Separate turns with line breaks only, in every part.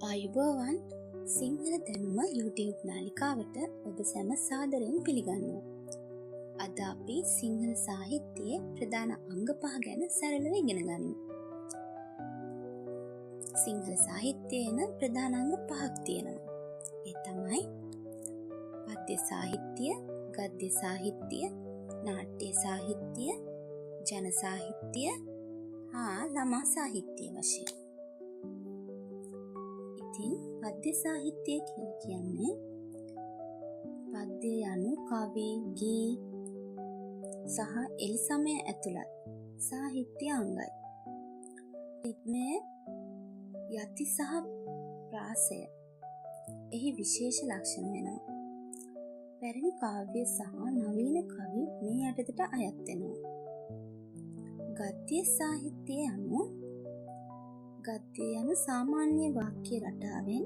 ආයුබෝවන් සිංහල දැනුම YouTube නාලිකාවට ඔබ සැම සාදරයෙන් පිළිගන්නවා. අද අපි සිංහල සාහිත්‍යයේ ප්‍රධාන අංග 5 ගැන සරලව ඉගෙන ගනිමු. සිංහල සාහිත්‍යයේන ප්‍රධාන අංග 5ක් තියෙනවා. ඒ තමයි පද්‍ය සාහිත්‍ය, ගද්‍ය සාහිත්‍ය, නාට්‍ය සාහිත්‍ය, ජන සාහිත්‍ය හා ළමා සාහිත්‍ය වශයෙන්. ඉතින් පද්‍ය සාහිත්‍ය කියන්නේ පද්‍ය යනු කවි, ගී සහ එලි සමය ඇතුළත් සාහිත්‍ය අංගයි. රිද්මය, යති සහ ප්‍රාසය එහි විශේෂ ලක්ෂණ වෙනවා. පැරණි කාව්‍ය සහ නවීන කවි මේ යටතට අයත් වෙනවා. ගද්‍ය සාහිත්‍ය යනු සාමාන්‍ය වාක්‍ය රටාවෙන්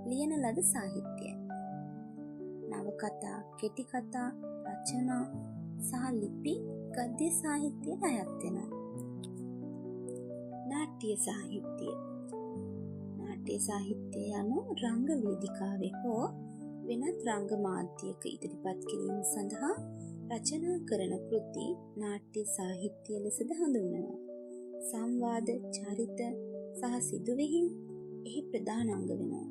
ලියන ලද සාහිත්‍යය. නවකතා, කෙටි කතා, රචනා සහ ලිපි ගද්‍ය සාහිත්‍යයට අයත් වෙනවා. නාට්‍ය සාහිත්‍ය යනු රංග වේදිකාවේ හෝ වෙනත් රංග මාධ්‍යයක ඉදිරිපත් කිරීම සඳහා රචනා කරන කෘති නාට්‍ය සාහිත්‍ය ලෙසද හඳුන්වනවා. සංවාද, චරිත සහ සිදුවීම් එහි ප්‍රධාන අංග වෙනවා.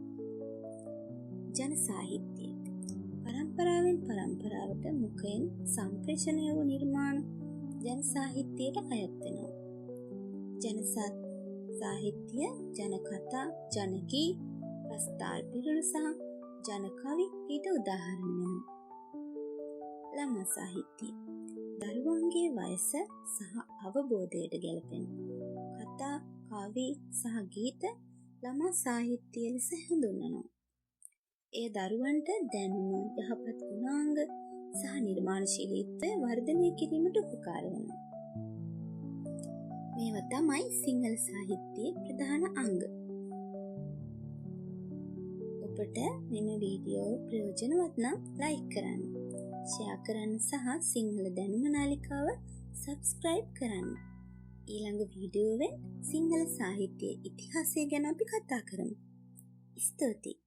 ජන සාහිත්‍ය පරම්පරාවෙන් පරම්පරාවට මුඛයෙන් සම්ප්‍රේෂණය වූ නිර්මාණ ජන සාහිත්‍යයට අයත් වෙනවා. ජන සාහිත්‍ය ජන කතා, ජන ගී, ප්‍රස්තාර පිරුළු සහ ජන කවි ඊට උදාහරණ වෙනවා. ළමා සාහිත්‍ය දරුවන්ගේ වයස සහ අවබෝධයට ගැලපෙන කතා, කවි සහ ගීත ළමා සාහිත්‍ය ලෙස හඳුන්වනවා. එය දරුවන්ට දැනුම, යහපත් ගුණාංග සහ නිර්මාණශීලීත්වය වර්ධනය කිරීමට උපකාර වෙනවා. මේවා තමයි සිංහල සාහිත්‍යයේ ප්‍රධාන අංග. ඔබට මෙම වීඩියෝ ප්‍රයෝජනවත් නම් ලයික් කරන්න, ෂෙයා කරන්න සහ සිංහල දැනුම නාලිකාව සබ්ස්ක්‍රයිබ් කරන්න. ඊළඟ වීඩියෝවෙන් සිංහල සාහිත්‍යයේ ඉතිහාසය ගැන අපි කතා කරමු. ස්තුතියි.